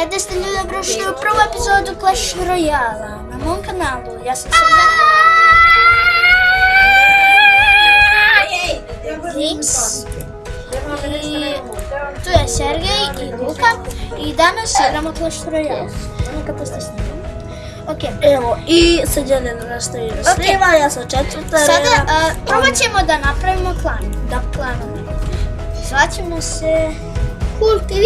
da ste ljudi dobrošli u prvu epizodu Clash Royale na mom kanalu. Ja sam Games i tu je Sergej i Luka i danas igramo Clash Royale. Neka puste snimam. Evo, i sad je nastavi da snima, ja sam četvrta. Sada probat ćemo da napravimo klan. Da klanove. Zvaćemo se Cool TV.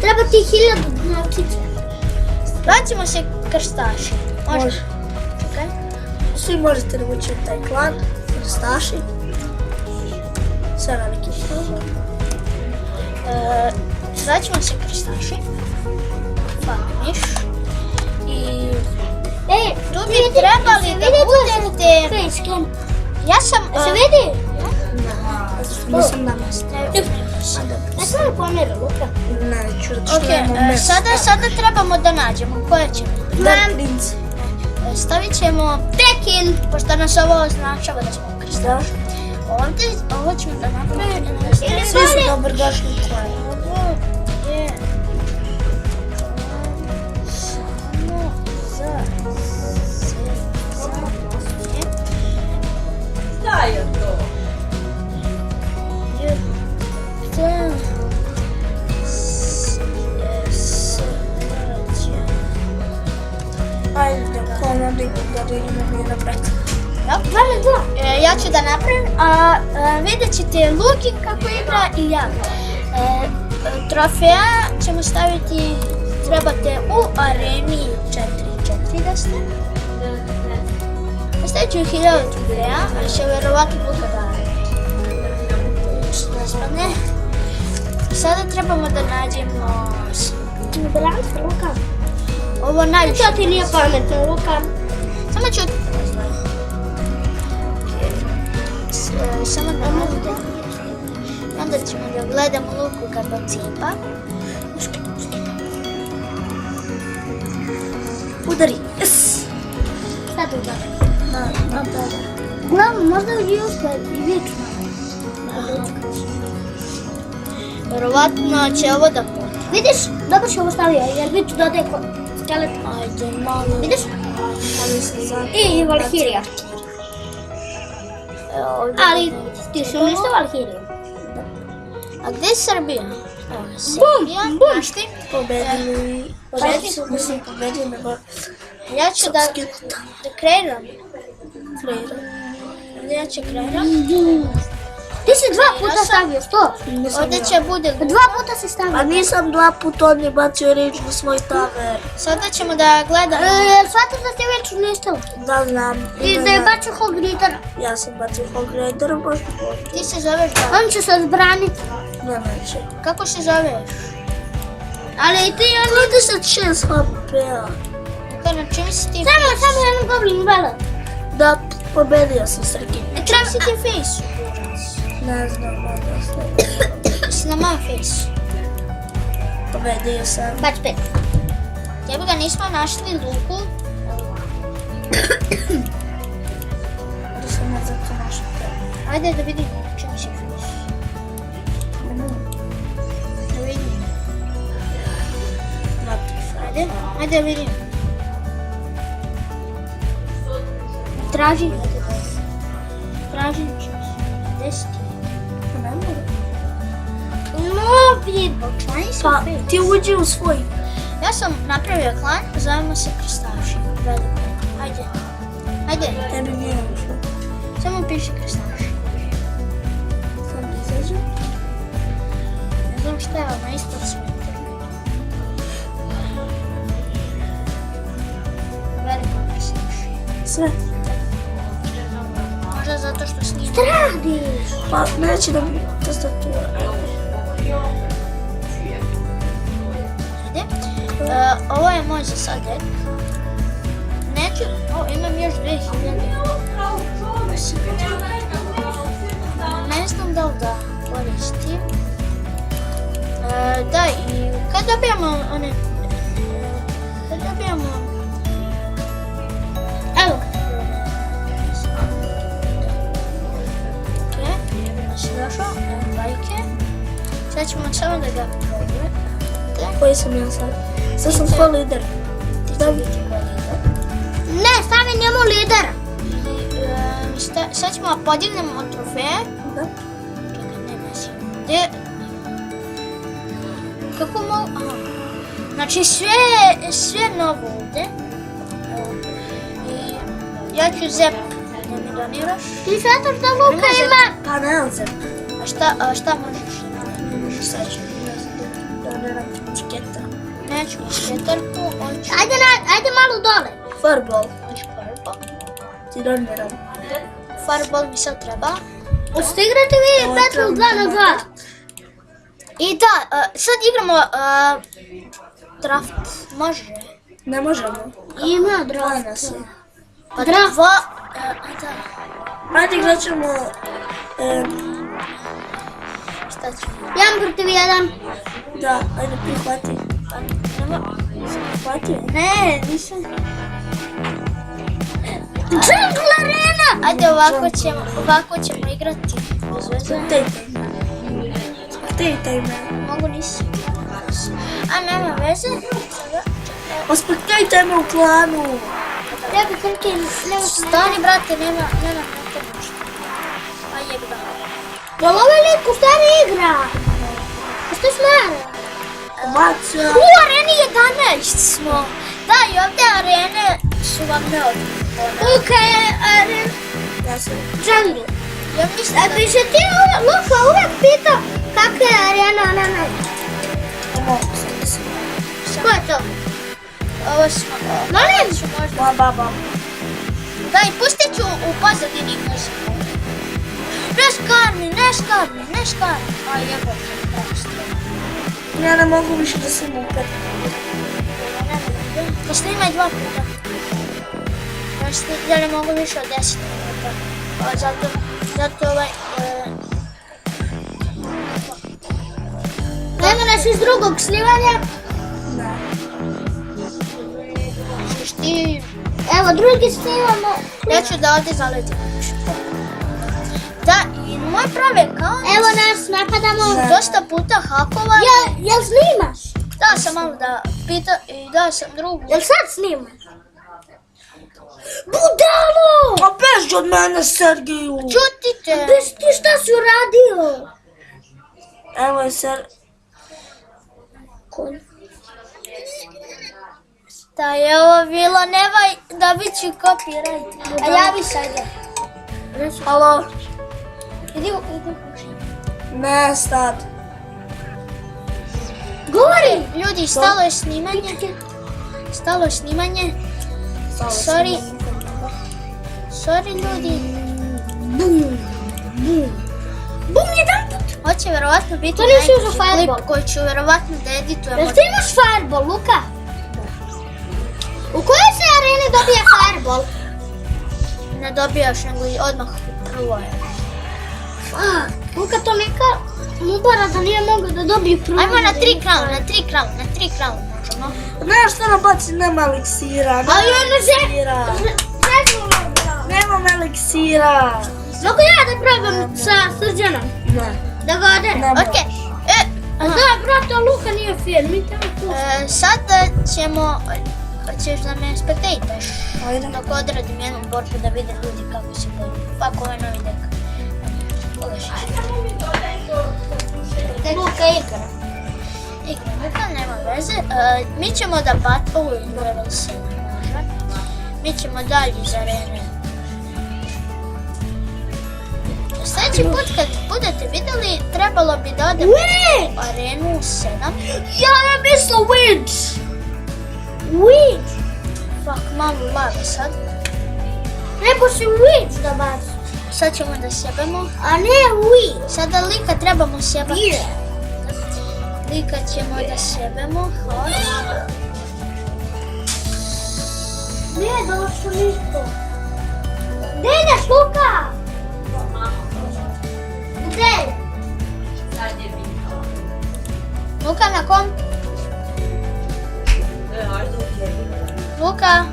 Treba ti 1000 novčića. Zvaćemo se krstaši. Može. Čekaj. Svi možete da ući u taj klan, krstaši. Sve veliki što. Zvaćemo se krstaši. Miš. I tu bi trebali da budete... Ja sam... Se vidi? Nisam danas. Ne sam li pomjera, Luka? Neću, zato što imamo mjesto. Sada trebamo da nađemo koje ćemo. Darklinci. Stavit ćemo Tekin, pošto nas ovo označava da smo krstaši. Ovdje, ovo ćemo da napravimo. Svi su dobrodošli u klan. Ovo je... Šta je to? Ajde, klan da vidimo mi napraviti. Ja ću da napravim, a vidjet ćete Luki kako igra i ja. Trofeja ćemo staviti, trebate u areni 4 da ste. Stavit ću 1000 trofeja, ali će verovatno Luka da spadne. Sada trebamo da nađemo Branka, Luka. ovo najviše. To ti nije pametno, Luka. Samo ću... Samo da možete. Onda ćemo da gledamo Luku kako cipa. Udari. Yes. Sad udari. Na toga. Uglavnom, možda i uspred i vječno. Verovatno će ovo da pomoći. Vidiš, dobro će ovo stavio, jer biću dodaje skelet. Ajde, malo. Vidiš? I Valhirija. Ali ti su nešto Valhiriju. A gdje je Srbija? Srbija, našli. Pobedili. Mislim, pobedili, nego... Ja ću da kreiram. Ja ću kreiram. Ti si 2 puta stavio, što? Ovdje će bude 2 puta si stavio. A nisam 2 puta on mi bacio reč na svoj taver. Sada ćemo da gledamo. Shvataš da ti već uništilo? Da znam. I da je bacio Hog Rider. Ja sam bacio Hog Rider, možda bolje. Ti se zoveš da? On će se odbraniti. Neće. Kako se zoveš? Ali i ti on... 36 HP-a. Na čim si ti Samo jedan goblin velet. Da, pobedio sam Srki. čim si ti face? Ne znam, možda sam. Si na mom face. Pobedio sam. Bač 5. Tebe ga nismo našli Luku. Da sam ne zato našao tebe. Ajde da vidim čim si face. Da vidim. Ajde da vidim. Traži. Gdje si ti? Učlani se u Pa, face. ti uđi u svoj. Ja sam napravio klan, zovemo se krstaši. Veliko. Ajde. Tebi nije ušlo. Samo piši krstaši. Sam izađu. Ne znam šta je ono isto sve. Veliko krstaši. Sve. Možda zato što snimam. Radiš. Pa, neće da mi tastatura. Ajde. Ovo je moj za sad dek. Neću, imam još 2000. Ne znam da li da koristim. Da, i kad dobijamo one... Evo. Ok, si došao, lajke. Sad ćemo samo da ga probujete. Koji sam ja sad? Sad sam svoj lider. Ti će biti ko lider. Ne, stavi njemu lidera. Sad ćemo podignemo trofeje. Da. Čekaj, ne mislim. Gdje? Kako mogu? Aha. Znači sve novo ovdje. I ja ću Zep. Da mi doniraš? Ti zato što Luka ima... Pa nemam se. A šta možeš? Sad ću Doniram čiketa. neću šketarku, hoću... Ajde malo dole. Fireball. Hoću Fireball. Ti doniram. Fireball mi sad treba. Hoćete igrati vi Battle 2 na 2? I da, sad igramo draft. Može? Ne možemo. Ima draft. Plana se. Pa Draft. dva... da. Ajde igrat ćemo... Šta ću? 1 protiv 1. Da, ajde prihvati. Prihvati? Ne, nisam... Jungle Arena! Ajde, ovako ćemo igrati. Bez veze. Spektajte me. Mogu nisi. A nema veze. Pa spektajte me u klanu. Ja bih krke, nema Stani, brate, nema ništa. A jebi ga. Jel ovaj lik u stvari igra? Što smara? Maca. U areni 11 smo. Da, i ovdje arene su vam neodlične. Luka je arena. Ja sam. Jungle. Ja mislim A bi se ti Luka uvek pitao kakva je arena, ne. Mogu sam mislim. Ko je to? ovo smo... Molim? Ću možda... Moja baba. Da, i pustit ću u pozadini muziku. Ne škarni. A jebote, prosto. Ja ne mogu više da se mukat. To snimaj 2 puta. Ja ne mogu više od 10 minuta. Zato ovaj... Nema nas iz drugog snimanja. Da. Ti... Evo, drugi snimamo. Ja ću da ovdje zaletim. Da, i moj pravi account... Evo nas, napadamo. Dosta puta hakova. Jel snimaš? Da sam malo da pita i da sam drugu. Jel sad snimaš? Budalo! Pa beži od mene, Sergeju. Čutite! Ti šta si uradio? Evo je Da je ovo bilo, nemoj da bit ću copyright. A javi sad. Halo? Idi. Ne, stat. Govori! Ljudi, stalo je snimanje. Sorry ljudi. Bum, jedan put! Hoće vjerovatno biti To nisi uzeo najteži Fireball. klip koji ću vjerovatno da editujem. Jel ti imaš Fireball, Luka? U kojoj se areni dobija Fireball? Ne dobijaš nego i odmah prvo je. Luka to neka mubara da nije mogao da dobije prvo. Ajmo na 3 crown možemo. Znaš što nabaci, nema eliksira. Ali ono Nemam eliksira. Mogu ja da probam sa Srđanom? Ne. Da ga oderem? Ne. Okej. Da, brate, Luka nije fair, mi tamo pušta. Sad ćemo... Hoćeš da me spektajtaš? Ajde. Dok odradim jednu borbu da vide ljudi kako se boju. Ovako ovaj novi dek. Luka igra. Luka, nema veze. Mi ćemo da level 7 može. Mi ćemo dalje iz arene. Sljedeći put kad budete vidjeli, trebalo bi da odemo u arenu 7. Ja ne mislio Winch! Winch! Fuck, malo lave sad. Nebo si Winch da baci. Sad ćemo da sjebemo. A ne Winch. Sada lika trebamo sjebati. Lika ćemo da sjebemo. Nije došlo niko. Gdje ideš, Luka? Gdje? Sad je bitno. Luka, na kom? Ajde u tebi. Luka.